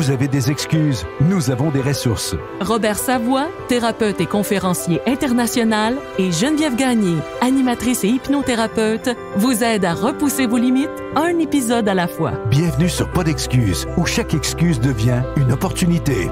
Vous avez des excuses, nous avons des ressources. Robert Savoie, thérapeute et conférencier international, et Geneviève Gagné, animatrice et hypnothérapeute, vous aident à repousser vos limites, un épisode à la fois. Bienvenue sur Pas d'excuses, où chaque excuse devient une opportunité.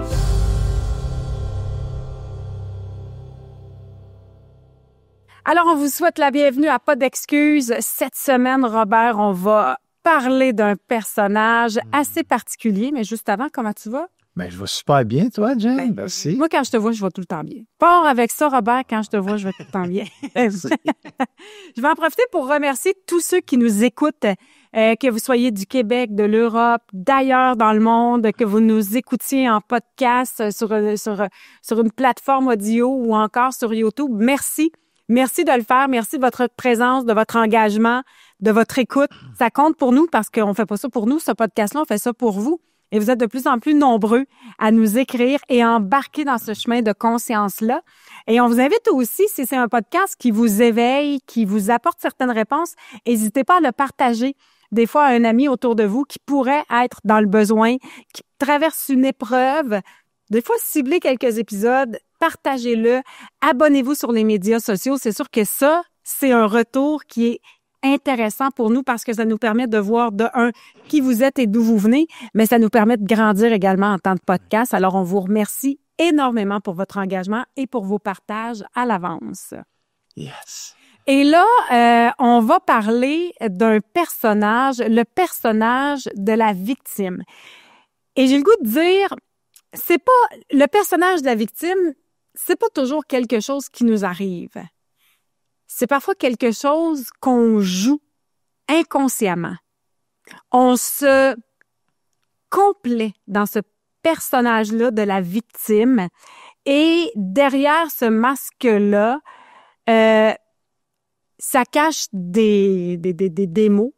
Alors, on vous souhaite la bienvenue à Pas d'excuses. Cette semaine, Robert, on va parler d'un personnage assez particulier. Mais juste avant, comment tu vas? Ben, je vais super bien, toi, Jen. Merci. Moi, quand je te vois, je vais tout le temps bien. Pars avec ça, Robert, quand je te vois, je vais tout le temps bien. Je vais en profiter pour remercier tous ceux qui nous écoutent, que vous soyez du Québec, de l'Europe, d'ailleurs dans le monde, que vous nous écoutiez en podcast sur une plateforme audio ou encore sur YouTube. Merci. Merci de le faire. Merci de votre présence, de votre engagement, de votre écoute. Ça compte pour nous parce qu'on fait pas ça pour nous, ce podcast-là, on fait ça pour vous. Et vous êtes de plus en plus nombreux à nous écrire et à embarquer dans ce chemin de conscience-là. Et on vous invite aussi, si c'est un podcast qui vous éveille, qui vous apporte certaines réponses, n'hésitez pas à le partager des fois à un ami autour de vous qui pourrait être dans le besoin, qui traverse une épreuve. Des fois, ciblez quelques épisodes, partagez-le, abonnez-vous sur les médias sociaux. C'est sûr que ça, c'est un retour qui est intéressant pour nous parce que ça nous permet de voir de un qui vous êtes et d'où vous venez, mais ça nous permet de grandir également en tant que podcast. Alors, on vous remercie énormément pour votre engagement et pour vos partages à l'avance. Yes. Et là, on va parler d'un personnage, le personnage de la victime. Et j'ai le goût de dire, c'est pas le personnage de la victime, c'est pas toujours quelque chose qui nous arrive. C'est parfois quelque chose qu'on joue inconsciemment. On se complaît dans ce personnage-là de la victime et derrière ce masque-là, ça cache des mots.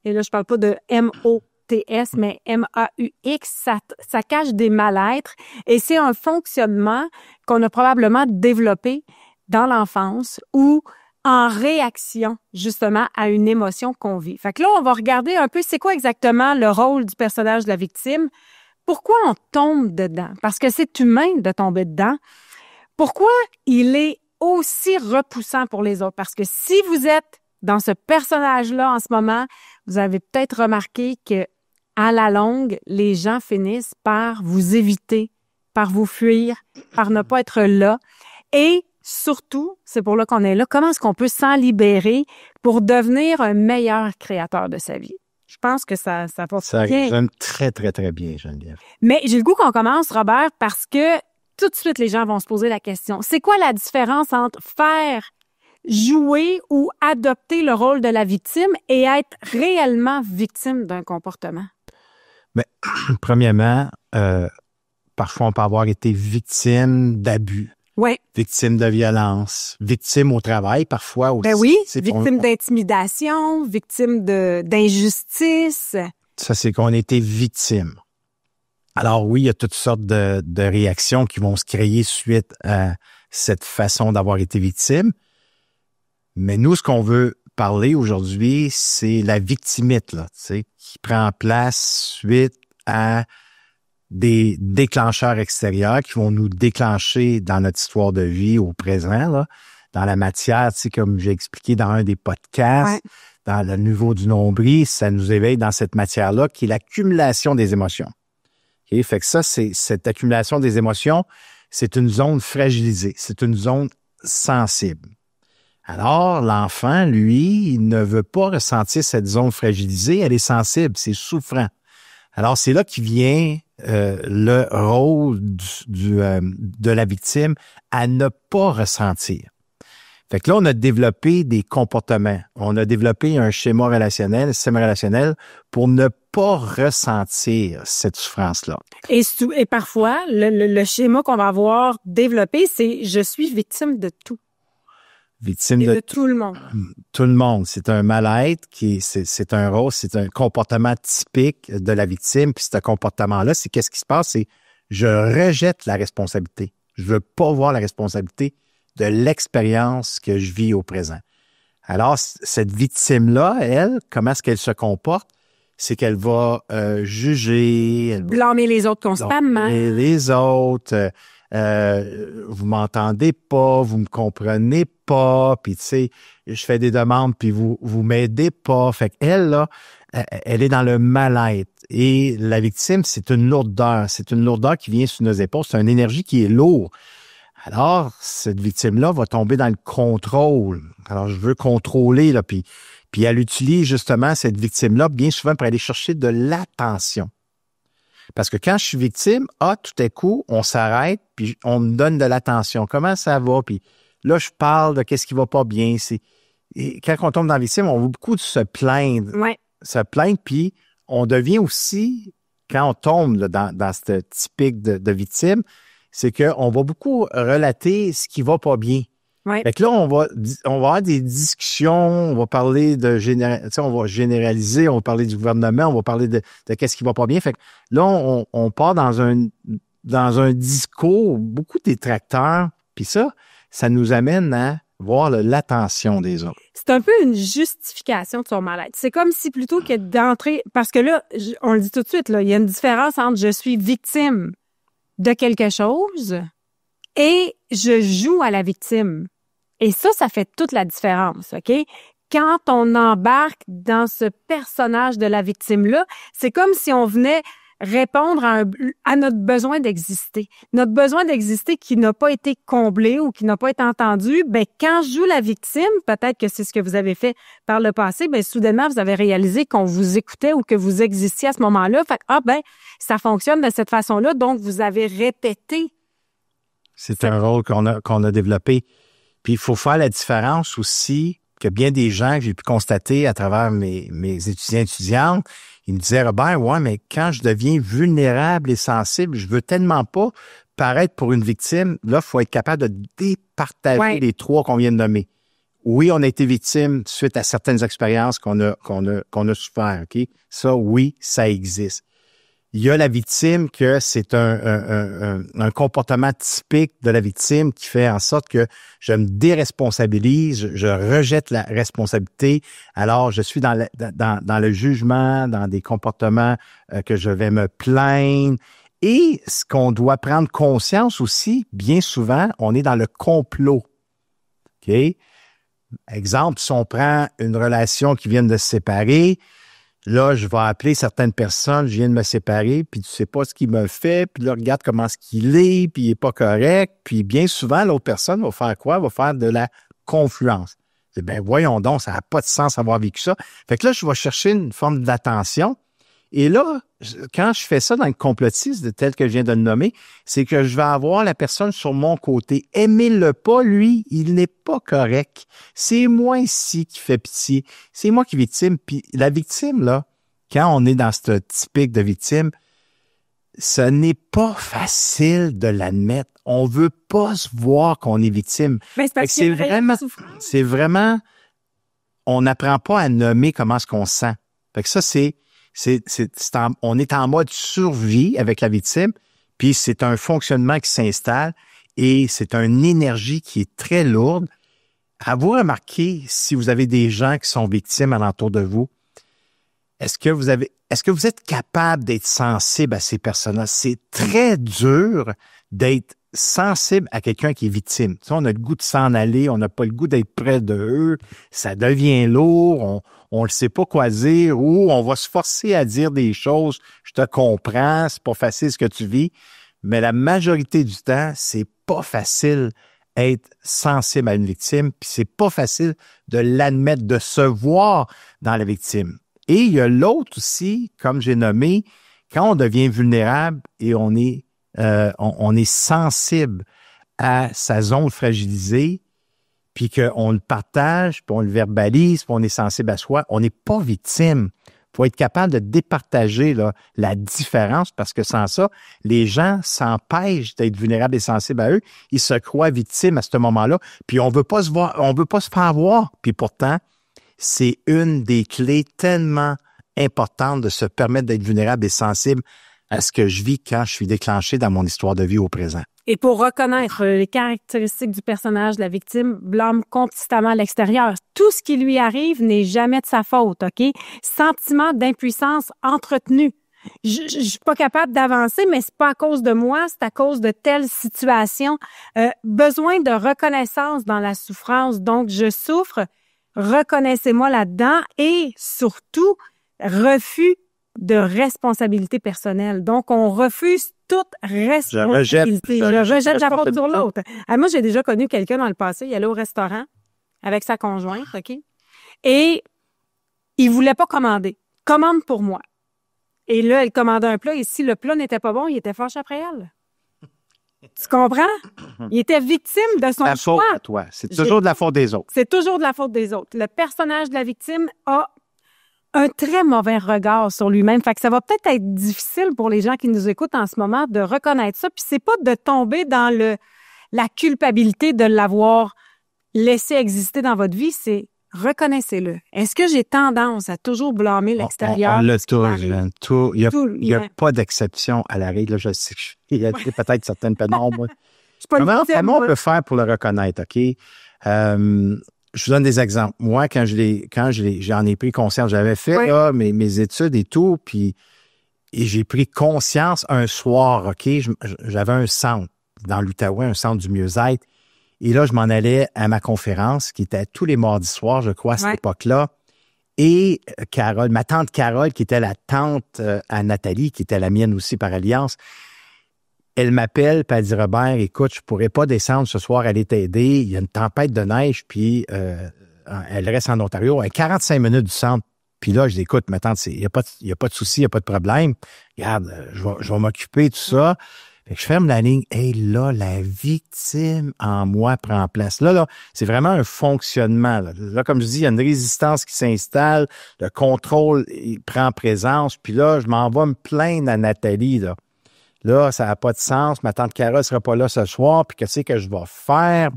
Et là, je parle pas de M-O-T-S, mais M-A-U-X. Ça cache des mal-être. Et c'est un fonctionnement qu'on a probablement développé dans l'enfance ou en réaction, justement, à une émotion qu'on vit. Fait que là, on va regarder un peu c'est quoi exactement le rôle du personnage de la victime. Pourquoi on tombe dedans? Parce que c'est humain de tomber dedans. Pourquoi il est aussi repoussant pour les autres? Parce que si vous êtes dans ce personnage-là en ce moment, vous avez peut-être remarqué que à la longue, les gens finissent par vous éviter, par vous fuir, par ne pas être là. Et surtout, c'est pour là qu'on est là, comment est-ce qu'on peut s'en libérer pour devenir un meilleur créateur de sa vie? Je pense que ça va Ça bien. résonne très, très, très bien, Geneviève. Mais j'ai le goût qu'on commence, Robert, parce que tout de suite, les gens vont se poser la question. C'est quoi la différence entre faire jouer ou adopter le rôle de la victime et être réellement victime d'un comportement? Mais, premièrement, parfois, on peut avoir été victime d'abus. Oui. Victime de violence, victime au travail, parfois aussi. Ben oui, C'est victime d'intimidation, victime d'injustice. Ça, c'est qu'on a été victime. Alors oui, il y a toutes sortes de réactions qui vont se créer suite à cette façon d'avoir été victime. Mais nous, ce qu'on veut parler aujourd'hui, c'est la victimite, là, tu sais, qui prend place suite à des déclencheurs extérieurs qui vont nous déclencher dans notre histoire de vie au présent, là, dans la matière, tu sais, comme j'ai expliqué dans un des podcasts, Ouais. dans le niveau du nombril, ça nous éveille dans cette matière-là qui est l'accumulation des émotions. Okay? Fait que ça, c'est cette accumulation des émotions, c'est une zone fragilisée, c'est une zone sensible. Alors, l'enfant, lui, il ne veut pas ressentir cette zone fragilisée, elle est sensible, c'est souffrant. Alors, c'est là qu'il vient le rôle de la victime à ne pas ressentir. Fait que là, on a développé des comportements. On a développé un schéma relationnel, un système relationnel pour ne pas ressentir cette souffrance-là. Et parfois, le schéma qu'on va avoir développé, c'est « je suis victime de tout ». Victime Et de tout le monde. Tout le monde. C'est un mal-être c'est un rôle, c'est un comportement typique de la victime. Puis ce comportement-là, c'est qu'est-ce qui se passe? C'est je rejette la responsabilité. Je veux pas voir la responsabilité de l'expérience que je vis au présent. Alors, cette victime-là, elle, comment est-ce qu'elle se comporte? c'est qu'elle va juger, elle va Blâmer les autres constamment. blâmer les autres. Vous m'entendez pas, vous me comprenez pas, puis tu sais, je fais des demandes, puis vous m'aidez pas. Fait qu'elle, là, elle est dans le mal-être. Et la victime, c'est une lourdeur. C'est une lourdeur qui vient sur nos épaules. C'est une énergie qui est lourde. Alors, cette victime-là va tomber dans le contrôle. Alors, je veux contrôler, là, puis elle utilise justement cette victime-là bien souvent pour aller chercher de l'attention. Parce que quand je suis victime, tout à coup, on s'arrête, puis on me donne de l'attention. Comment ça va? Puis là, je parle de qu'est-ce qui va pas bien. Et quand on tombe dans la victime, on veut beaucoup de se plaindre. Ouais. Se plaindre, puis on devient aussi, quand on tombe là, dans ce typique de victime, c'est qu'on va beaucoup relater ce qui va pas bien. Ouais. Fait que là, on va avoir des discussions, on va parler on va généraliser, on va parler du gouvernement, on va parler de qu'est-ce qui va pas bien. Fait que là, on part dans un discours, beaucoup de détracteurs, puis ça nous amène à voir l'attention des autres. C'est un peu une justification de son mal-être. C'est comme si plutôt que d'entrer... Parce que là, on le dit tout de suite, là, il y a une différence entre je suis victime de quelque chose et je joue à la victime. Et ça fait toute la différence, OK? Quand on embarque dans ce personnage de la victime-là, c'est comme si on venait répondre à notre besoin d'exister. Notre besoin d'exister qui n'a pas été comblé ou qui n'a pas été entendu, quand je joue la victime, peut-être que c'est ce que vous avez fait par le passé, soudainement, vous avez réalisé qu'on vous écoutait ou que vous existiez à ce moment-là. Fait que, ça fonctionne de cette façon-là, donc vous avez répété. C'est un rôle qu'on a développé. Puis il faut faire la différence aussi que bien des gens que j'ai pu constater à travers mes étudiantes, ils me disaient, ouais, mais quand je deviens vulnérable et sensible, je veux tellement pas paraître pour une victime. Là, il faut être capable de départager les trois qu'on vient de nommer. Oui, on a été victime suite à certaines expériences qu'on a souffert, OK? Ça, oui, ça existe. Il y a la victime que c'est un comportement typique de la victime qui fait en sorte que je me déresponsabilise, je rejette la responsabilité. Alors, je suis dans le jugement, dans des comportements que je vais me plaindre. Et ce qu'on doit prendre conscience aussi, bien souvent, on est dans le complot. OK? Exemple, si on prend une relation qui vient de se séparer, là, je vais appeler certaines personnes, je viens de me séparer, puis tu sais pas ce qu'il me fait, puis là, regarde comment est-ce qu'il est, puis il est pas correct. Puis bien souvent, l'autre personne va faire quoi? Va faire de la confluence. Voyons donc, ça n'a pas de sens d'avoir vécu ça. Fait que là, je vais chercher une forme d'attention. Et là, quand je fais ça dans le complotisme, tel que je viens de le nommer, c'est que je vais avoir la personne sur mon côté. Aimez-le pas, lui, il n'est pas correct. C'est moi ici qui fait pitié. C'est moi qui est victime. Puis la victime, là, quand on est dans ce typique de victime, ce n'est pas facile de l'admettre. On veut pas se voir qu'on est victime. Mais c'est vraiment, on n'apprend pas à nommer comment est-ce qu'on se sent. Fait que ça, on est en mode survie avec la victime, puis c'est un fonctionnement qui s'installe et c'est une énergie qui est très lourde. À vous remarquer, si vous avez des gens qui sont victimes alentour de vous, est-ce que vous êtes capable d'être sensible à ces personnes-là? C'est très dur d'être sensible à quelqu'un qui est victime. Tu sais, on a le goût de s'en aller, on n'a pas le goût d'être près d'eux, ça devient lourd, on ne sait pas quoi dire ou on va se forcer à dire des choses. Je te comprends, c'est pas facile ce que tu vis, mais la majorité du temps, c'est pas facile être sensible à une victime, puis c'est pas facile de l'admettre, de se voir dans la victime. Et il y a l'autre aussi, comme j'ai nommé, quand on devient vulnérable et on est sensible à sa zone fragilisée, puis qu'on le partage, puis on le verbalise, puis on est sensible à soi, on n'est pas victime. Il faut être capable de départager là, la différence, parce que sans ça, les gens s'empêchent d'être vulnérables et sensibles à eux. Ils se croient victimes à ce moment-là, puis on veut pas se voir, on veut pas se faire voir. Puis pourtant, c'est une des clés tellement importantes de se permettre d'être vulnérable et sensible à ce que je vis quand je suis déclenché dans mon histoire de vie au présent. Et pour reconnaître les caractéristiques du personnage de la victime, blâme constamment l'extérieur. Tout ce qui lui arrive n'est jamais de sa faute, OK? Sentiment d'impuissance entretenu. Je suis pas capable d'avancer, mais c'est pas à cause de moi, c'est à cause de telle situation. Besoin de reconnaissance dans la souffrance. Donc, je souffre, reconnaissez-moi là-dedans et surtout, refus de responsabilité personnelle. Donc, on refuse toute responsabilité. Je rejette la faute sur l'autre. Moi, j'ai déjà connu quelqu'un dans le passé, il allait au restaurant avec sa conjointe, OK? Et il voulait pas commander. Commande pour moi. Et là, elle commandait un plat et si le plat n'était pas bon, il était fâché après elle. Tu comprends? Il était victime de son choix. La faute à toi. C'est toujours de la faute des autres. C'est toujours de la faute des autres. Le personnage de la victime a un très mauvais regard sur lui-même. Fait que ça va peut-être être difficile pour les gens qui nous écoutent en ce moment de reconnaître ça. Puis c'est pas de tomber dans la culpabilité de l'avoir laissé exister dans votre vie, c'est reconnaissez-le. Est-ce que j'ai tendance à toujours blâmer l'extérieur? On l'a tout. Il n'y a pas d'exception à la règle. Là, je sais que il y a peut-être certaines pénombres. Comment on peut faire pour le reconnaître, OK? Je vous donne des exemples. Moi, quand j'en ai pris conscience, j'avais fait là, mes études et tout, et j'ai pris conscience un soir, OK? J'avais un centre dans l'Outaouais, un centre du mieux-être. Et là, je m'en allais à ma conférence, qui était tous les mardis soirs, je crois, à cette époque-là. Et Carole, ma tante Carole, qui était la tante à Nathalie, qui était la mienne aussi par alliance, elle m'appelle, puis elle dit, Robert, écoute, je pourrais pas descendre ce soir, aller t'aider. Il y a une tempête de neige, puis elle reste en Ontario, à 45 minutes du centre. Puis là, je dis, écoute, ma tante, il y a pas de souci, il n'y a pas de problème. Regarde, je vais m'occuper de tout ça. Fait que je ferme la ligne. Et là, la victime en moi prend place. Là, c'est vraiment un fonctionnement. Là, comme je dis, il y a une résistance qui s'installe. Le contrôle, il prend présence. Puis là, je m'en vais me plaindre à Nathalie. Là, ça n'a pas de sens. Ma tante Cara ne sera pas là ce soir. Puis qu'est-ce que je vais faire?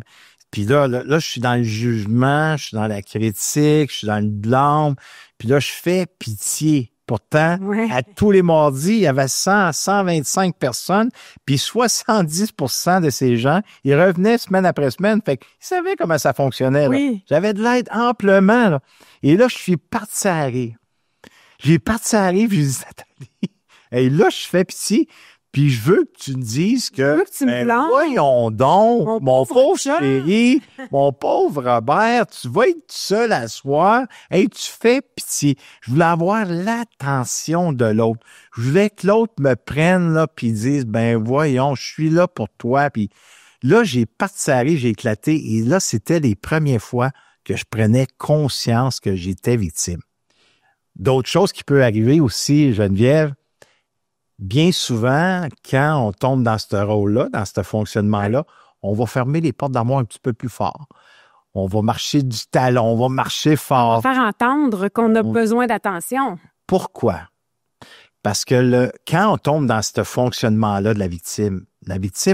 Puis là, je suis dans le jugement, je suis dans la critique, je suis dans le blâme. Puis là, je fais pitié. Pourtant, à tous les mardis, il y avait 100 à 125 personnes, puis 70% de ces gens, ils revenaient semaine après semaine. Fait qu'ils savaient comment ça fonctionnait. Oui. J'avais de l'aide amplement. Là. Et là, je suis parti à rire. J'ai parti à rire, puis je dis, Nathalie, et là, je fais pitié. Puis je veux que tu me dises que, voyons donc, mon pauvre chéri, mon pauvre Robert, tu vas être seul à soir, et tu fais pitié. Je voulais avoir l'attention de l'autre. Je voulais que l'autre me prenne là puis dise, ben voyons, je suis là pour toi. Puis là, j'ai parti à rire, j'ai éclaté, et là, c'était les premières fois que je prenais conscience que j'étais victime. D'autres choses qui peuvent arriver aussi, Geneviève. Bien souvent, quand on tombe dans ce rôle-là, dans ce fonctionnement-là, on va fermer les portes d'armoire un petit peu plus fort. On va marcher du talon, on va marcher fort. On va faire entendre qu'on a besoin d'attention. Pourquoi? Parce que quand on tombe dans ce fonctionnement-là de la victime,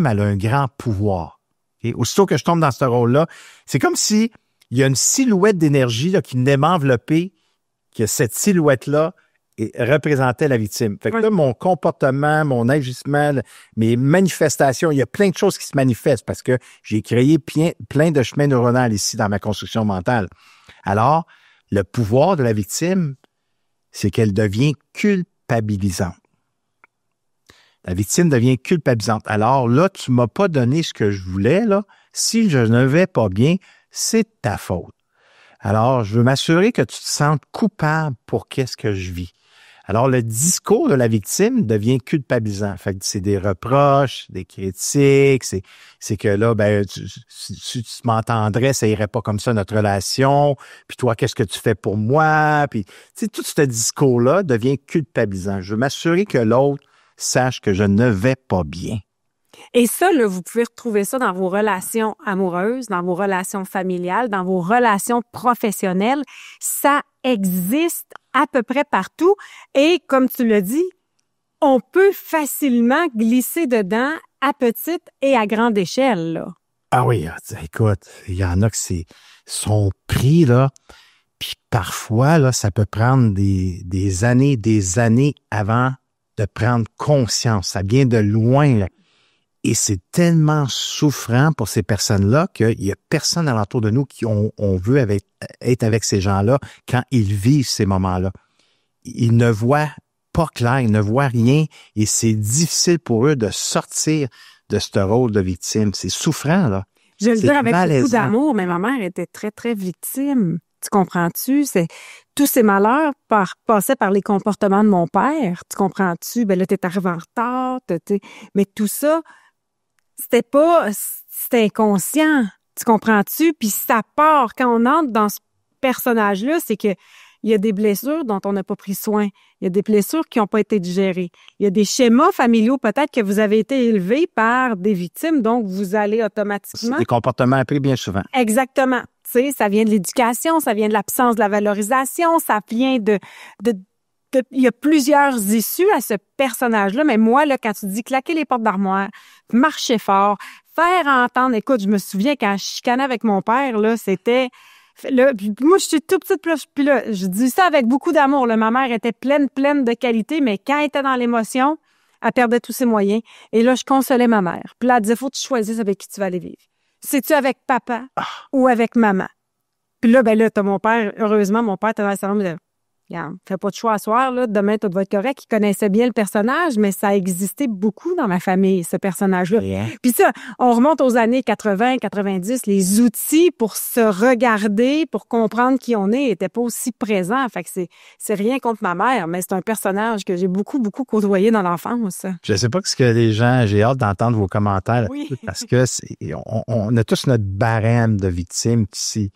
elle a un grand pouvoir. Okay? Aussitôt que je tombe dans ce rôle-là, c'est comme si il y a une silhouette d'énergie là, qui venait m'envelopper, que cette silhouette-là et représentait la victime. Fait que là, mon comportement, mon agissement, mes manifestations, il y a plein de choses qui se manifestent parce que j'ai créé plein de chemins neuronaux ici dans ma construction mentale. Alors, le pouvoir de la victime, c'est qu'elle devient culpabilisante. La victime devient culpabilisante. Alors là, tu m'as pas donné ce que je voulais, là. Si je ne vais pas bien, c'est ta faute. Alors, je veux m'assurer que tu te sentes coupable pour qu'est-ce que je vis. Alors, le discours de la victime devient culpabilisant. Fait que c'est des reproches, des critiques, c'est que là, ben, si tu m'entendrais, ça irait pas comme ça notre relation. Puis toi, qu'est-ce que tu fais pour moi? Puis, tu sais, tout ce discours-là devient culpabilisant. Je veux m'assurer que l'autre sache que je ne vais pas bien. Et ça, là, vous pouvez retrouver ça dans vos relations amoureuses, dans vos relations familiales, dans vos relations professionnelles. Ça existe à peu près partout. Et comme tu l'as dit, on peut facilement glisser dedans à petite et à grande échelle, là. Ah oui, écoute, il y en a qui sont pris, là. Puis parfois, là, ça peut prendre des années avant de prendre conscience. Ça vient de loin, là. Et c'est tellement souffrant pour ces personnes-là qu'il y a personne alentour de nous qui on veut être avec ces gens-là quand ils vivent ces moments-là. Ils ne voient pas clair, ils ne voient rien et c'est difficile pour eux de sortir de ce rôle de victime. C'est souffrant, là. Je veux le dire avec malaisant. beaucoup d'amour, mais ma mère était très, très victime. Tu comprends-tu? Tous ces malheurs passaient par les comportements de mon père. Tu comprends-tu? Ben là, t'es arrivé en retard. Mais tout ça, c'était inconscient. Tu comprends-tu? Puis ça part, quand on entre dans ce personnage-là, c'est que il y a des blessures dont on n'a pas pris soin. Il y a des blessures qui n'ont pas été digérées. Il y a des schémas familiaux, peut-être que vous avez été élevés par des victimes, donc vous allez automatiquement... C'est des comportements appris bien souvent. Exactement. Tu sais, ça vient de l'éducation, ça vient de l'absence de la valorisation, ça vient de il y a plusieurs issues à ce personnage-là, mais moi, là, quand tu dis claquer les portes d'armoire, marcher fort, faire entendre... Écoute, je me souviens quand je chicanais avec mon père, là, c'était... Là, puis moi, je suis tout petite, puis là, je dis ça avec beaucoup d'amour. Là, ma mère était pleine de qualité, mais quand elle était dans l'émotion, elle perdait tous ses moyens. Et là, je consolais ma mère. Puis là, elle disait, faut que tu choisisses avec qui tu vas aller vivre. C'est-tu avec papa ou avec maman? Puis là, ben là, t'as mon père, heureusement, mon père était dans le salon, il dit, regarde, fais pas de choix à soir, là, demain, tout va être correct. Il connaissait bien le personnage, mais ça existait beaucoup dans ma famille, ce personnage-là. Yeah. Puis ça, on remonte aux années 80, 90, les outils pour se regarder, pour comprendre qui on est, étaient pas aussi présents. Fait que c'est rien contre ma mère, mais c'est un personnage que j'ai beaucoup côtoyé dans l'enfance. Je sais pas ce que les gens... J'ai hâte d'entendre vos commentaires Oui. parce que on a tous notre barème de victimes ici.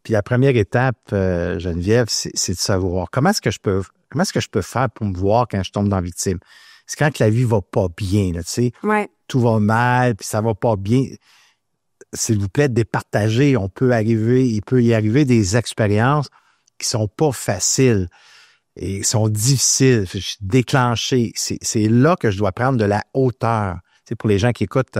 Puis la première étape, Geneviève, c'est de savoir comment est-ce que je peux faire pour me voir quand je tombe dans la victime. C'est quand que la vie va pas bien, là, tu sais. Ouais. Tout va mal, puis ça va pas bien. S'il vous plaît, départagez. Il peut y arriver des expériences qui sont pas faciles et sont difficiles. Je suis déclenché. C'est là que je dois prendre de la hauteur. C'est pour les gens qui écoutent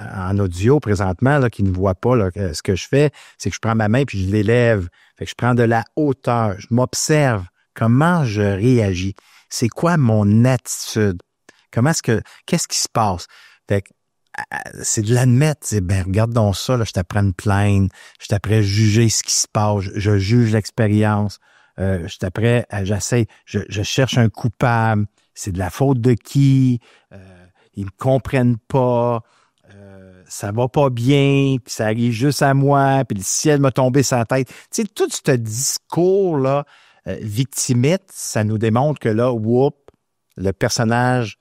en audio présentement, là, qui ne voient pas là, ce que je fais, c'est que je prends ma main puis je l'élève. Fait que je prends de la hauteur. Je m'observe. Comment je réagis? C'est quoi mon attitude? Qu'est-ce qui se passe? Fait que, c'est de l'admettre. C'est, ben, regarde donc ça, là, je t'apprends une plainte, je t'apprends juger ce qui se passe, je juge l'expérience, je cherche un coupable. C'est de la faute de qui? Ils me comprennent pas. Ça va pas bien, puis ça arrive juste à moi, puis le ciel m'a tombé sur la tête. Tu sais, tout ce discours-là, victimite, ça nous démontre que là, le personnage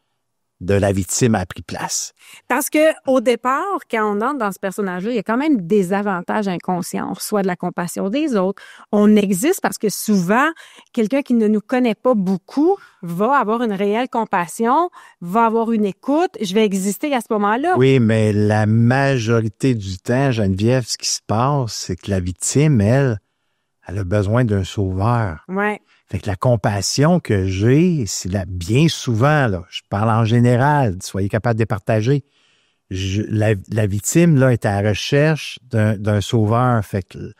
de la victime a pris place. Parce que au départ, quand on entre dans ce personnage-là, il y a quand même des avantages inconscients. On reçoit de la compassion des autres. On existe parce que souvent, quelqu'un qui ne nous connaît pas beaucoup va avoir une réelle compassion, va avoir une écoute. Je vais exister à ce moment-là. Oui, mais la majorité du temps, Geneviève, ce qui se passe, c'est que la victime, elle a besoin d'un sauveur. Ouais. Fait que la compassion que j'ai, c'est bien souvent, là, je parle en général, soyez capable de partager. La victime, là, est à la recherche d'un sauveur. Fait que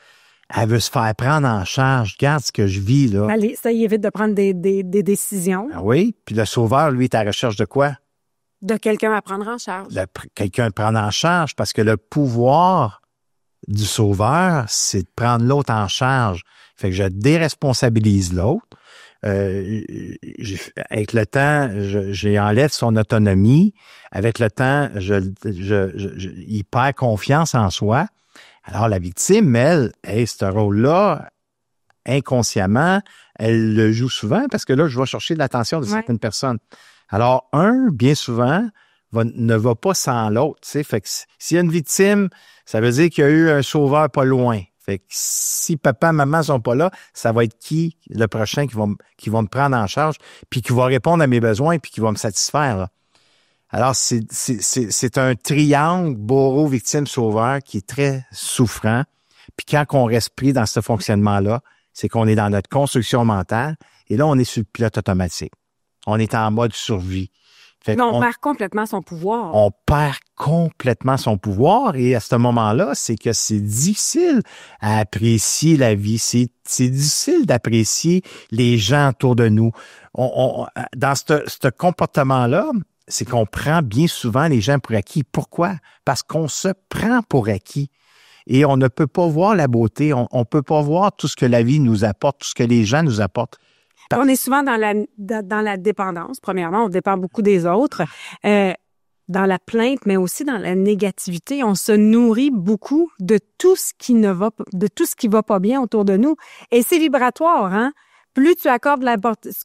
elle veut se faire prendre en charge. Regarde ce que je vis, là. Allez, ça y évite de prendre des décisions. Ah oui, puis le sauveur, lui, est à la recherche de quoi? De quelqu'un à prendre en charge. Quelqu'un à prendre en charge, parce que le pouvoir du sauveur, c'est de prendre l'autre en charge. Fait que je déresponsabilise l'autre. Avec le temps, j'enlève son autonomie. Avec le temps, il perd confiance en soi. Alors, la victime, elle, ce rôle-là, inconsciemment, elle le joue souvent parce que là, je vais chercher de l'attention de certaines personnes. Alors, bien souvent, ne va pas sans l'autre. Tu sais. Fait que s'il y a une victime, ça veut dire qu'il y a eu un sauveur pas loin. Fait que si papa et maman sont pas là, ça va être qui le prochain qui va me prendre en charge puis qui va répondre à mes besoins puis qui va me satisfaire, là. Alors, c'est un triangle bourreau, victime, sauveur qui est très souffrant. Puis quand on reste pris dans ce fonctionnement-là, c'est qu'on est dans notre construction mentale et là, on est sur le pilote automatique. On est en mode survie. Fait mais on perd complètement son pouvoir. On perd complètement son pouvoir et à ce moment-là, c'est que c'est difficile à apprécier la vie. C'est difficile d'apprécier les gens autour de nous. Dans ce comportement-là, c'est qu'on prend bien souvent les gens pour acquis. Pourquoi? Parce qu'on se prend pour acquis. Et on ne peut pas voir la beauté, on ne peut pas voir tout ce que la vie nous apporte, tout ce que les gens nous apportent. On est souvent dans la dépendance. Premièrement, on dépend beaucoup des autres. Dans la plainte, mais aussi dans la négativité. On se nourrit beaucoup de tout ce qui va pas bien autour de nous. Et c'est vibratoire, hein? Plus tu accordes l'importance,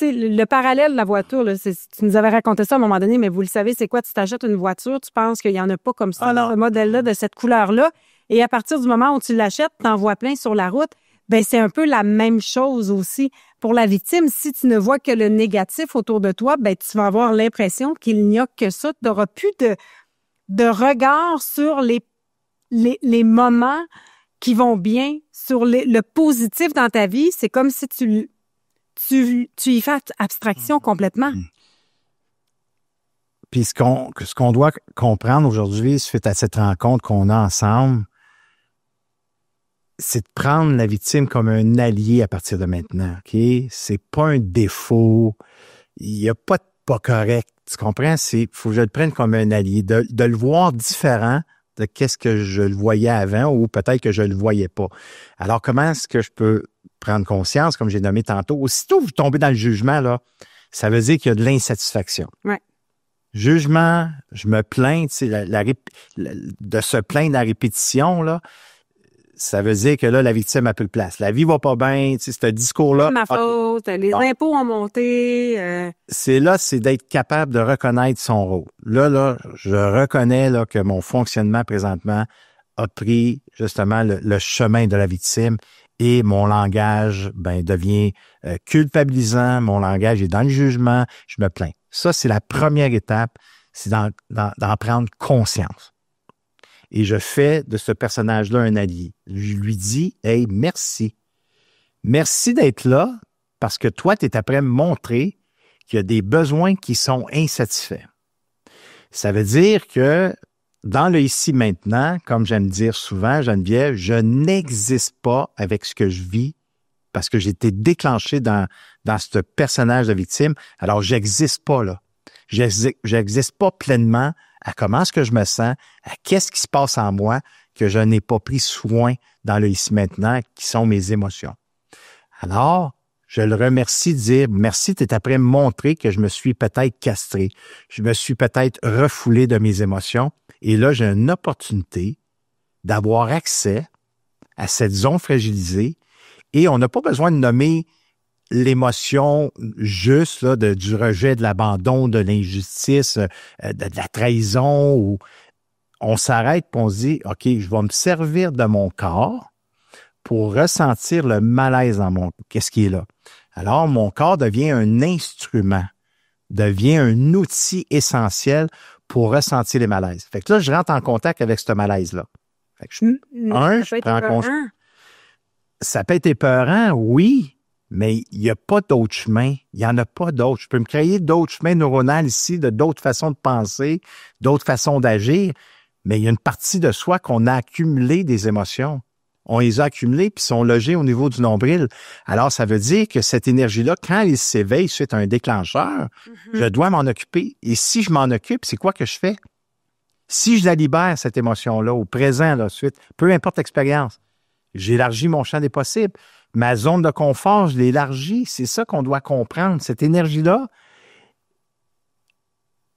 le parallèle de la voiture, là, tu nous avais raconté ça à un moment donné, mais vous le savez, c'est quoi? Tu t'achètes une voiture, tu penses qu'il y en a pas comme ça, ce modèle-là, de cette couleur-là. Et à partir du moment où tu l'achètes, t'en vois plein sur la route. Ben, c'est un peu la même chose aussi pour la victime. Si tu ne vois que le négatif autour de toi, ben, tu vas avoir l'impression qu'il n'y a que ça. Tu n'auras plus de regard sur les moments qui vont bien, sur le positif dans ta vie. C'est comme si tu y fais abstraction complètement. Puis ce qu'on doit comprendre aujourd'hui, suite à cette rencontre qu'on a ensemble, c'est de prendre la victime comme un allié à partir de maintenant, OK? C'est pas un défaut. Il n'y a pas de pas correct. Tu comprends? Faut que je le prenne comme un allié. De le voir différent de qu'est-ce que je le voyais avant ou peut-être que je le voyais pas. Alors, comment est-ce que je peux prendre conscience, comme j'ai nommé tantôt? Aussitôt vous tombez dans le jugement, là, ça veut dire qu'il y a de l'insatisfaction. Ouais. Jugement, je me plains, tu sais, de se plaindre à répétition, là, ça veut dire que là, la victime a plus de place. La vie va pas bien, tu sais, ce discours-là. C'est ma faute, les impôts ont monté. C'est d'être capable de reconnaître son rôle. Là, je reconnais là que mon fonctionnement présentement a pris justement le chemin de la victime et mon langage devient culpabilisant, mon langage est dans le jugement, je me plains. Ça, c'est la première étape, c'est d'en prendre conscience. Et je fais de ce personnage-là un allié. Je lui dis, hey, merci. Merci d'être là parce que toi, tu es après me montrer qu'il y a des besoins qui sont insatisfaits. Ça veut dire que dans le ici maintenant, comme j'aime dire souvent, Geneviève, je n'existe pas avec ce que je vis parce que j'ai été déclenché dans ce personnage de victime. Alors, j'existe pas là. J'existe pas pleinement à comment est-ce que je me sens, à qu'est-ce qui se passe en moi que je n'ai pas pris soin dans le ici maintenant, qui sont mes émotions. Alors, je le remercie de dire, merci, tu es après me montrer que je me suis peut-être castré, je me suis peut-être refoulé de mes émotions, et là, j'ai une opportunité d'avoir accès à cette zone fragilisée, et on n'a pas besoin de nommer l'émotion juste là, du rejet, de l'abandon, de l'injustice, de la trahison. Ou on s'arrête et on se dit, OK, je vais me servir de mon corps pour ressentir le malaise dans mon corps. Qu'est-ce qui est là? Alors, mon corps devient un instrument, devient un outil essentiel pour ressentir les malaises. Fait que là, je rentre en contact avec ce malaise-là. Fait que je prends conscience. Ça peut être épeurant, oui. Mais il n'y a pas d'autre chemin. Il n'y en a pas d'autre. Je peux me créer d'autres chemins neuronaux ici, d'autres façons de penser, d'autres façons d'agir. Mais il y a une partie de soi qu'on a accumulé des émotions. On les a accumulées puis sont logées au niveau du nombril. Alors, ça veut dire que cette énergie-là, quand elle s'éveille suite à un déclencheur, je dois m'en occuper. Et si je m'en occupe, c'est quoi que je fais? Si je la libère, cette émotion-là, au présent, là, suite, peu importe l'expérience, j'élargis mon champ des possibles. Ma zone de confort, je l'élargis. C'est ça qu'on doit comprendre. Cette énergie-là,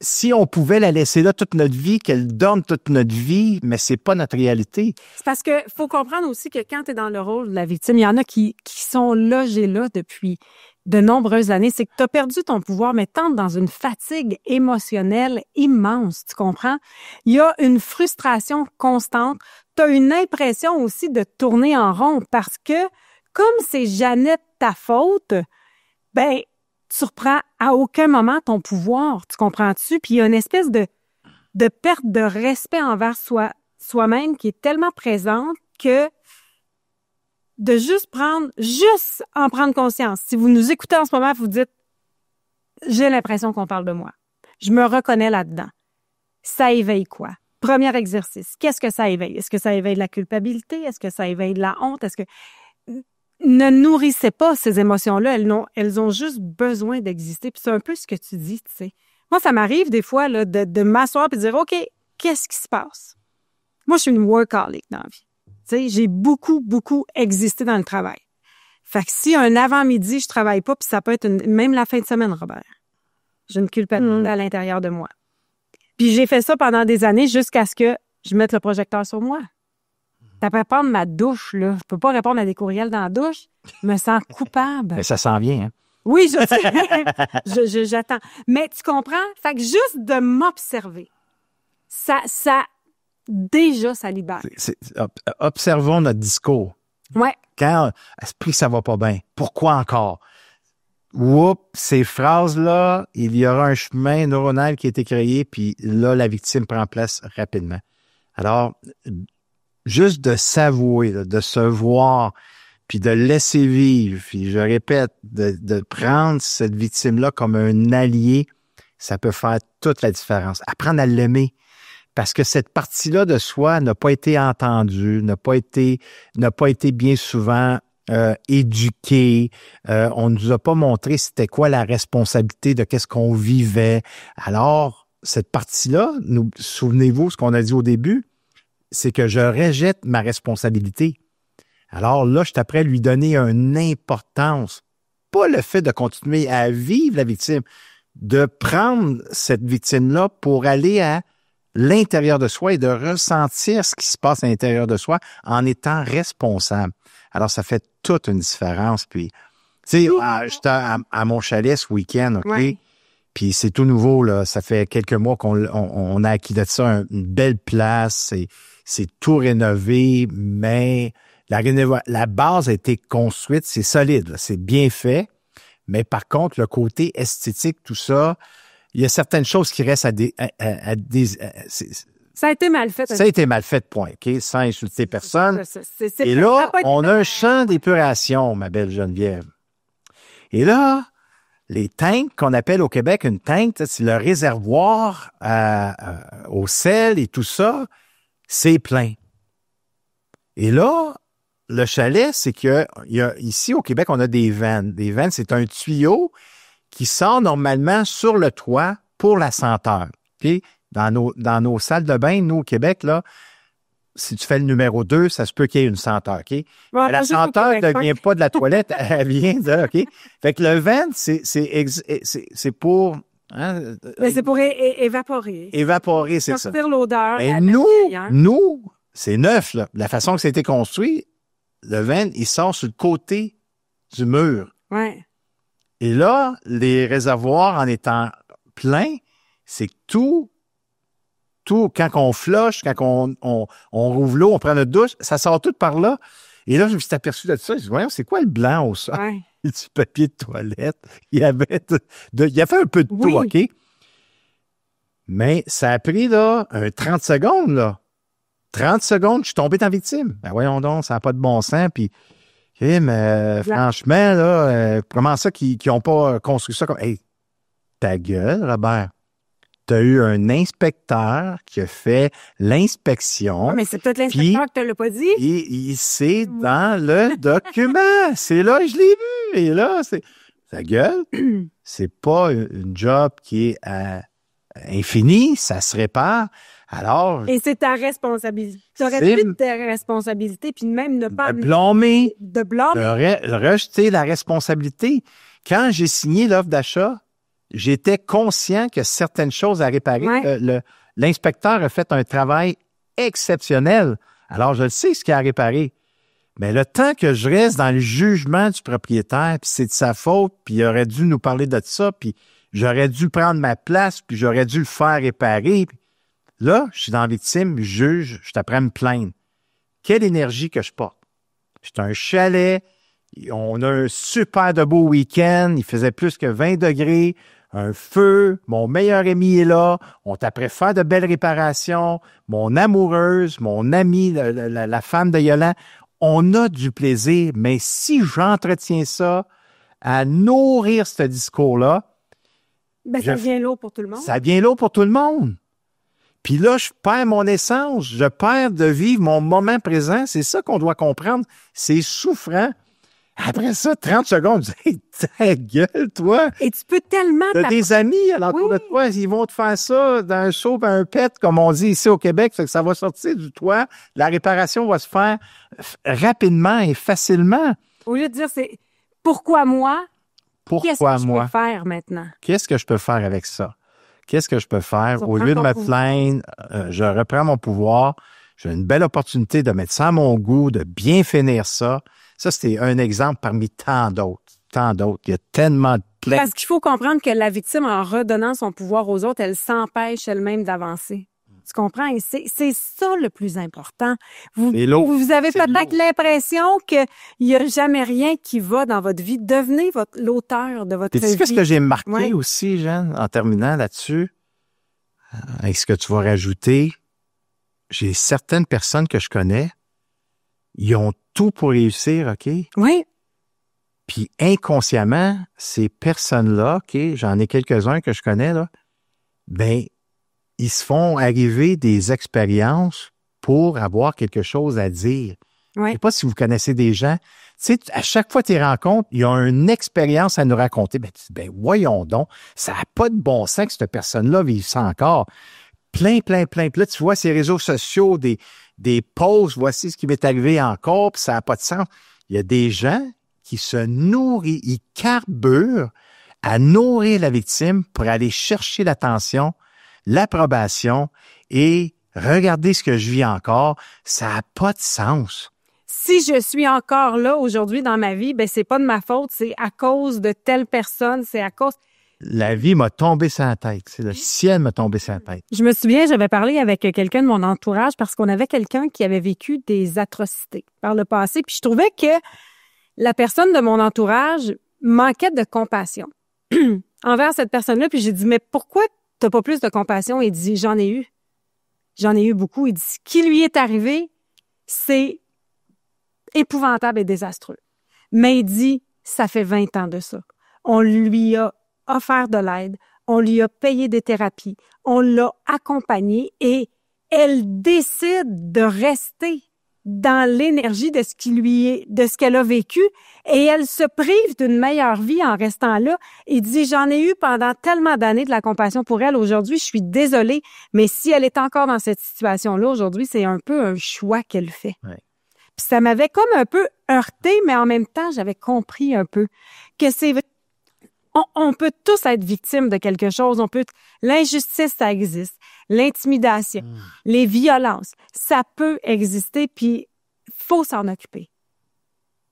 si on pouvait la laisser là toute notre vie, qu'elle donne toute notre vie, mais c'est pas notre réalité. C'est parce que faut comprendre aussi que quand tu es dans le rôle de la victime, il y en a qui sont logés là depuis de nombreuses années. C'est que tu as perdu ton pouvoir, mais t'entres dans une fatigue émotionnelle immense, tu comprends? Il y a une frustration constante. Tu as une impression aussi de tourner en rond parce que comme c'est jamais ta faute, ben tu reprends à aucun moment ton pouvoir, tu comprends-tu? Puis il y a une espèce de perte de respect envers soi-même qui est tellement présente que de juste en prendre conscience. Si vous nous écoutez en ce moment, vous dites « J'ai l'impression qu'on parle de moi. Je me reconnais là-dedans. » Ça éveille quoi? Premier exercice. Qu'est-ce que ça éveille? Est-ce que ça éveille de la culpabilité? Est-ce que ça éveille de la honte? Est-ce que... Ne nourrissez pas ces émotions-là. Elles ont juste besoin d'exister. Puis c'est un peu ce que tu dis, tu sais. Moi, ça m'arrive des fois là, de m'asseoir et de dire, OK, qu'est-ce qui se passe? Moi, je suis une workaholic dans la vie. Tu sais, j'ai beaucoup, beaucoup existé dans le travail. Fait que si un avant-midi, je travaille pas, puis ça peut être même la fin de semaine, Robert, j'ai une culpabilité à l'intérieur de moi. Puis j'ai fait ça pendant des années jusqu'à ce que je mette le projecteur sur moi. Ça peut prendre ma douche, là. Je peux pas répondre à des courriels dans la douche. Je me sens coupable. Mais ça s'en vient, hein? Oui, je sais. J'attends. Mais tu comprends? Fait que juste de m'observer, ça déjà, ça libère. Observons notre discours. Ouais. Quand esprit, ça va pas bien. Pourquoi encore? Oups, ces phrases-là, il y aura un chemin neuronal qui a été créé, puis là, la victime prend place rapidement. Alors, juste de s'avouer, de se voir, puis de laisser vivre, puis je répète, de prendre cette victime-là comme un allié, ça peut faire toute la différence. Apprendre à l'aimer. Parce que cette partie-là de soi n'a pas été entendue, n'a pas été bien souvent éduquée. On ne nous a pas montré c'était quoi la responsabilité de qu'est-ce qu'on vivait. Alors, cette partie-là, souvenez-vous ce qu'on a dit au début, c'est que je rejette ma responsabilité. Alors là, je suis prêt à lui donner une importance. Pas le fait de continuer à vivre la victime, de prendre cette victime-là pour aller à l'intérieur de soi et de ressentir ce qui se passe à l'intérieur de soi en étant responsable. Alors, ça fait toute une différence. Puis, tu sais, j'étais à mon chalet ce week-end, OK? Ouais. Puis c'est tout nouveau, là. Ça fait quelques mois qu'on a acquis de ça une belle place. C'est tout rénové, mais la base a été construite. C'est solide, là. C'est bien fait. Mais par contre, le côté esthétique, tout ça, il y a certaines choses qui restent ça a été mal fait. Ça a été mal fait, point, OK? Sans insulter personne. Et là, on a un champ d'épuration, ma belle Geneviève. Et là, les tanks qu'on appelle au Québec une tank, c'est le réservoir au sel et tout ça, c'est plein. Et là, le chalet, c'est que ici au Québec, on a des vannes. Des vannes, c'est un tuyau qui sort normalement sur le toit pour la senteur. Okay? Dans nos salles de bain, nous, au Québec, là, si tu fais le numéro 2, ça se peut qu'il y ait une senteur. Okay? Ouais, la senteur ne vient pas de la toilette, elle vient de... OK? Fait que le vent, c'est pour... Hein, mais c'est pour évaporer. Évaporer, c'est ça. Sortir l'odeur. Mais nous, c'est neuf, là. La façon que ça a été construit, le vent, il sort sur le côté du mur. Ouais. Et là, les réservoirs, en étant pleins, c'est que tout, quand on flush, quand on rouvre l'eau, on prend notre douche, ça sort tout par là. Et là, je me suis aperçu de ça. Je dis, voyons, c'est quoi le blanc au sol? Ouais. Du papier de toilette. Il y avait un peu de tout, OK? Mais ça a pris, là, 30 secondes, là. 30 secondes, je suis tombé dans victime. Ben voyons donc, ça n'a pas de bon sens, puis... Okay, mais franchement, là, comment ça qu'ils n'ont pas construit ça comme... Hey, ta gueule, Robert. Tu as eu un inspecteur qui a fait l'inspection. Mais c'est peut-être l'inspecteur qui te l'a pas dit. C'est dans le document. C'est là, je l'ai vu. Et là, c'est... Ta gueule, c'est pas une job qui est infinie, ça se répare. Alors, et c'est ta responsabilité. Tu aurais pu ta responsabilité, puis même ne pas... De blâmer. De blâmer. De rejeter la responsabilité. Quand j'ai signé l'offre d'achat, j'étais conscient que certaines choses à réparer. Ouais. L'inspecteur a fait un travail exceptionnel. Alors, je le sais ce qu'il a à réparer. Mais le temps que je reste dans le jugement du propriétaire, puis c'est de sa faute, puis il aurait dû nous parler de ça, puis j'aurais dû prendre ma place, puis j'aurais dû le faire réparer. Là, je suis dans la victime, je juge, je t'apprends à me plaindre. Quelle énergie que je porte. J'étais un chalet, on a un super de beau week-end, il faisait plus que 20 degrés, un feu, mon meilleur ami est là, on t'apprend faire de belles réparations, mon amoureuse, mon amie, la femme de Yolande, on a du plaisir, mais si j'entretiens ça, à nourrir ce discours-là... Ben, ça devient lourd pour tout le monde. Ça devient lourd pour tout le monde. Puis là, je perds mon essence, je perds de vivre mon moment présent. C'est ça qu'on doit comprendre. C'est souffrant. Après ça, 30 secondes, hey, ta gueule, toi! Et tu peux tellement... T'as des amis alentour de toi, ils vont te faire ça dans un seau, un pet, comme on dit ici au Québec, fait que ça va sortir du toit. La réparation va se faire rapidement et facilement. Au lieu de dire, c'est pourquoi moi? Pourquoi Qu'est-ce que je moi? peux faire maintenant? Qu'est-ce que je peux faire avec ça? Qu'est-ce que je peux faire? Au Reprends lieu de ton me pouvoir. plaindre, je reprends mon pouvoir. J'ai une belle opportunité de mettre ça à mon goût, de bien finir ça. Ça, c'était un exemple parmi tant d'autres. Tant d'autres. Il y a tellement de plaintes. Parce qu'il faut comprendre que la victime, en redonnant son pouvoir aux autres, elle s'empêche elle-même d'avancer. Tu comprends? Et c'est ça le plus important. Vous avez peut-être l'impression qu'il n'y a jamais rien qui va dans votre vie. Devenez l'auteur de votre vie. C'est ce que j'ai marqué aussi, Jeanne, en terminant là-dessus, avec ce que tu vas rajouter. J'ai certaines personnes que je connais, ils ont tout pour réussir, OK? Oui. Puis inconsciemment, ces personnes-là, OK, j'en ai quelques-uns que je connais, là, ben, ils se font arriver des expériences pour avoir quelque chose à dire. Oui. Je sais pas si vous connaissez des gens. Tu sais, à chaque fois que tu les rencontres, ils ont une expérience à nous raconter. Ben, tu dis, ben, voyons donc, ça n'a pas de bon sens que cette personne-là vive ça encore. Plein. Puis là, tu vois ces réseaux sociaux, des posts, voici ce qui m'est arrivé encore, puis ça n'a pas de sens. Il y a des gens qui se nourrissent, ils carburent à nourrir la victime pour aller chercher l'attention, l'approbation et regarder ce que je vis encore. Ça n'a pas de sens. Si je suis encore là aujourd'hui dans ma vie, ben c'est pas de ma faute, c'est à cause de telle personne, c'est à cause... La vie m'a tombé sur la tête. C'est le ciel m'a tombé sur la tête. Je me souviens, j'avais parlé avec quelqu'un de mon entourage parce qu'on avait quelqu'un qui avait vécu des atrocités par le passé. Puis je trouvais que la personne de mon entourage manquait de compassion envers cette personne-là. Puis j'ai dit, mais pourquoi t'as pas plus de compassion? Il dit, j'en ai eu. J'en ai eu beaucoup. Il dit, ce qui lui est arrivé, c'est épouvantable et désastreux. Mais il dit, ça fait 20 ans de ça. On lui a offert de l'aide, on lui a payé des thérapies, on l'a accompagnée et elle décide de rester dans l'énergie de ce qu'elle a vécu et elle se prive d'une meilleure vie en restant là. Il dit, j'en ai eu pendant tellement d'années de la compassion pour elle. Aujourd'hui, je suis désolée, mais si elle est encore dans cette situation-là aujourd'hui, c'est un peu un choix qu'elle fait. Ouais. Puis ça m'avait comme un peu heurté, mais en même temps, j'avais compris un peu que c'est... On peut tous être victimes de quelque chose. L'injustice, ça existe. L'intimidation, les violences, ça peut exister, puis faut s'en occuper.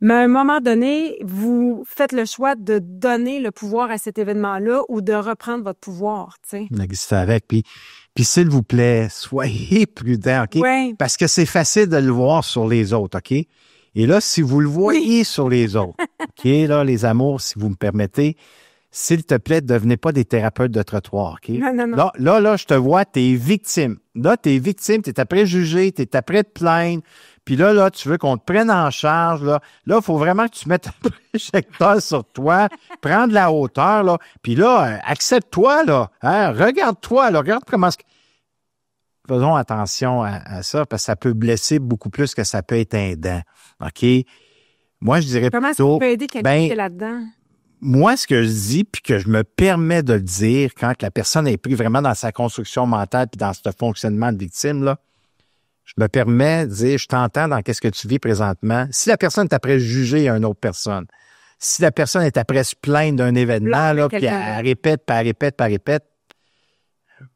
Mais à un moment donné, vous faites le choix de donner le pouvoir à cet événement-là ou de reprendre votre pouvoir, tu sais. Exister avec. Puis s'il vous plaît, soyez prudents, OK? Oui. Parce que c'est facile de le voir sur les autres, OK? Et là, si vous le voyez sur les autres, OK, là, les amours, si vous me permettez, s'il te plaît, devenez pas des thérapeutes de trottoir, OK? Non. Là, je te vois, t'es victime. Là, t'es victime, t'es après juger, t'es après te plaindre. Puis là, tu veux qu'on te prenne en charge, là. Là, il faut vraiment que tu mettes un projecteur sur toi, prends de la hauteur, là. Puis là, accepte-toi, là. Hein? Regarde-toi, là. Regarde comment... Faisons attention à ça, parce que ça peut blesser beaucoup plus que ça peut être aidant, OK? Moi, je dirais Comment plutôt... ça peut aider quelqu'un qui est là-dedans? Moi, ce que je dis, puis que je me permets de le dire quand la personne est prise vraiment dans sa construction mentale puis dans ce fonctionnement de victime, là, je me permets de dire, je t'entends dans qu'est-ce que tu vis présentement. Si la personne est après juger une autre personne, si la personne est après se plaindre d'un événement, là, puis elle répète,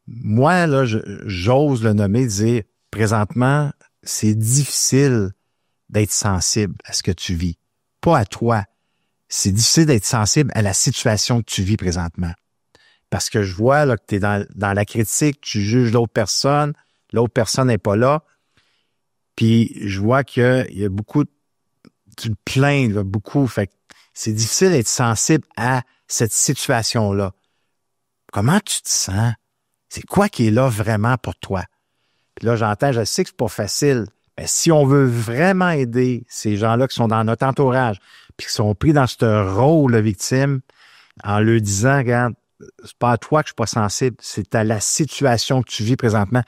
moi, là, j'ose le nommer, dire, présentement, c'est difficile d'être sensible à ce que tu vis, pas à toi. C'est difficile d'être sensible à la situation que tu vis présentement. Parce que je vois là, que tu es dans la critique, tu juges l'autre personne n'est pas là. Puis je vois qu'il y a beaucoup, tu te plains là, beaucoup. Fait que c'est difficile d'être sensible à cette situation-là. Comment tu te sens? C'est quoi qui est là vraiment pour toi? Puis là, je sais que c'est pas facile. Mais si on veut vraiment aider ces gens-là qui sont dans notre entourage, puis qui sont pris dans ce rôle de victime, en leur disant, regarde, c'est pas à toi que je suis pas sensible, c'est à la situation que tu vis présentement.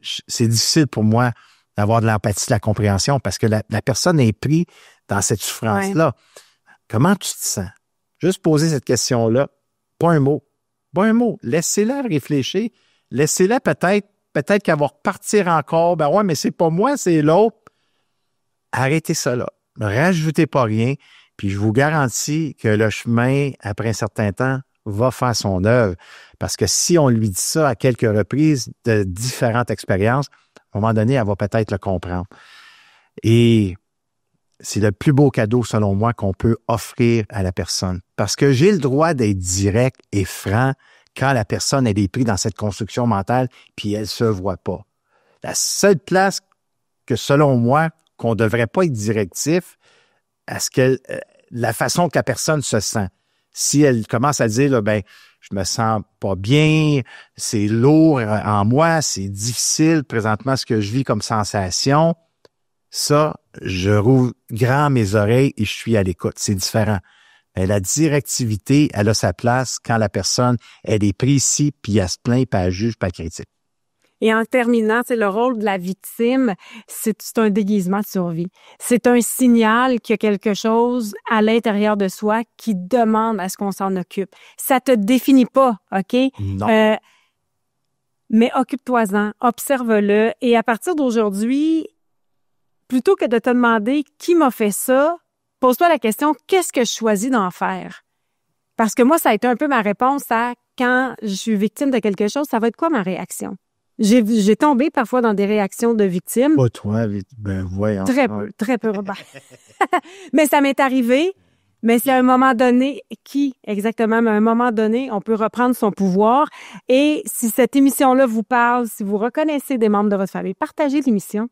C'est difficile pour moi d'avoir de l'empathie, de la compréhension, parce que la personne est prise dans cette souffrance-là. Comment tu te sens? Juste poser cette question-là, pas un mot. Pas un mot. Laissez-la réfléchir. Laissez-la peut-être qu'elle va repartir encore. Ben ouais, mais c'est pas moi, c'est l'autre. Arrêtez ça là. Ne rajoutez pas rien. Puis je vous garantis que le chemin, après un certain temps, va faire son œuvre. Parce que si on lui dit ça à quelques reprises de différentes expériences, à un moment donné, elle va peut-être le comprendre. Et c'est le plus beau cadeau, selon moi, qu'on peut offrir à la personne. Parce que j'ai le droit d'être direct et franc quand la personne elle est prise dans cette construction mentale puis elle se voit pas. La seule place que, selon moi, qu'on devrait pas être directif à ce que la façon que la personne se sent. Si elle commence à dire, là, ben, je me sens pas bien, c'est lourd en moi, c'est difficile présentement ce que je vis comme sensation, ça, je rouvre grand mes oreilles et je suis à l'écoute. C'est différent. Mais la directivité, elle a sa place quand la personne, elle est prise ici, puis elle se plaint, puis elle juge, puis elle critique. Et en terminant, c'est le rôle de la victime, c'est un déguisement de survie. C'est un signal qu'il y a quelque chose à l'intérieur de soi qui demande à ce qu'on s'en occupe. Ça te définit pas, OK? Non. Mais occupe-toi-en, observe-le. Et à partir d'aujourd'hui, plutôt que de te demander qui m'a fait ça, pose-toi la question, qu'est-ce que je choisis d'en faire? Parce que moi, ça a été un peu ma réponse à quand je suis victime de quelque chose, ça va être quoi ma réaction? J'ai tombé parfois dans des réactions de victimes. Pas toi, ben voyons. Très peu, Robert. Mais ça m'est arrivé. Mais c'est à un moment donné, exactement, mais à un moment donné, on peut reprendre son pouvoir. Et si cette émission-là vous parle, si vous reconnaissez des membres de votre famille, partagez l'émission.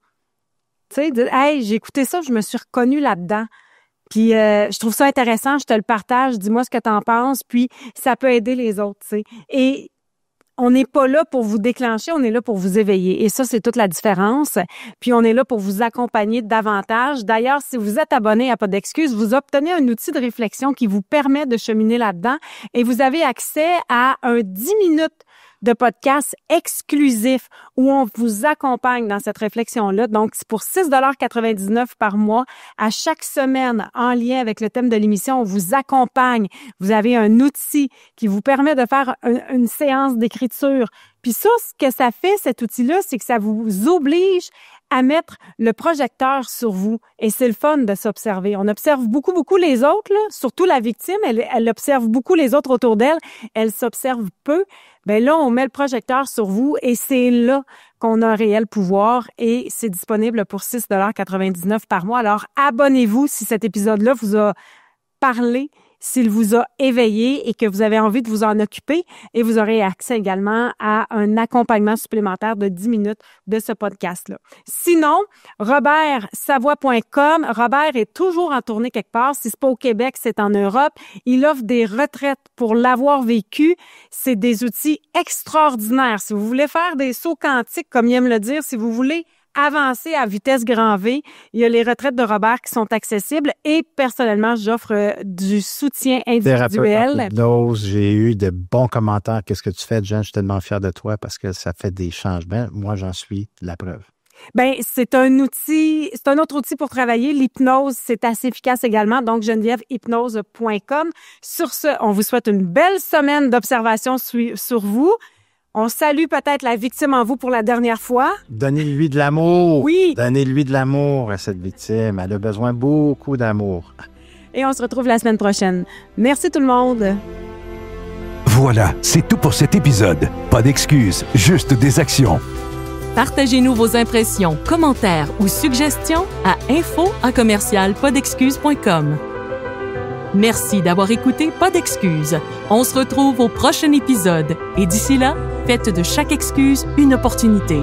Tu sais, hey, j'ai écouté ça, je me suis reconnue là-dedans. Puis je trouve ça intéressant, je te le partage, dis-moi ce que t'en penses, puis ça peut aider les autres, tu sais. Et on n'est pas là pour vous déclencher, on est là pour vous éveiller. Et ça, c'est toute la différence. Puis on est là pour vous accompagner davantage. D'ailleurs, si vous êtes abonné à Pas d'excuses, vous obtenez un outil de réflexion qui vous permet de cheminer là-dedans et vous avez accès à un 10 minutes de podcast exclusif où on vous accompagne dans cette réflexion-là. Donc, c'est pour 6,99 $ par mois. À chaque semaine, en lien avec le thème de l'émission, on vous accompagne. Vous avez un outil qui vous permet de faire une séance d'écriture. Puis ça, ce que ça fait, cet outil-là, c'est que ça vous oblige à mettre le projecteur sur vous. Et c'est le fun de s'observer. On observe beaucoup les autres, là. Surtout la victime, elle observe beaucoup les autres autour d'elle. Elle s'observe peu. Ben là, on met le projecteur sur vous et c'est là qu'on a un réel pouvoir et c'est disponible pour 6,99 $ par mois. Alors, abonnez-vous si cet épisode-là vous a parlé, s'il vous a éveillé et que vous avez envie de vous en occuper. Et vous aurez accès également à un accompagnement supplémentaire de 10 minutes de ce podcast-là. Sinon, robertsavoie.com. Robert est toujours en tournée quelque part. Si c'est pas au Québec, c'est en Europe. Il offre des retraites pour l'avoir vécu. C'est des outils extraordinaires. Si vous voulez faire des sauts quantiques, comme il aime le dire, si vous voulez avancer à vitesse grand V. Il y a les retraites de Robert qui sont accessibles et personnellement, j'offre du soutien individuel. J'ai eu de bons commentaires. Qu'est-ce que tu fais, Jean? Je suis tellement fier de toi parce que ça fait des changements. Moi, j'en suis la preuve. Ben, c'est un autre outil pour travailler. L'hypnose, c'est assez efficace également. Donc, genevièvehypnose.com. Sur ce, on vous souhaite une belle semaine d'observation sur vous. On salue peut-être la victime en vous pour la dernière fois. Donnez-lui de l'amour. Oui. Donnez-lui de l'amour à cette victime. Elle a besoin beaucoup d'amour. Et on se retrouve la semaine prochaine. Merci tout le monde. Voilà, c'est tout pour cet épisode. Pas d'excuses, juste des actions. Partagez-nous vos impressions, commentaires ou suggestions à info@commercialpasdexcuses.com. Merci d'avoir écouté Pas d'excuses. On se retrouve au prochain épisode. Et d'ici là, faites de chaque excuse une opportunité.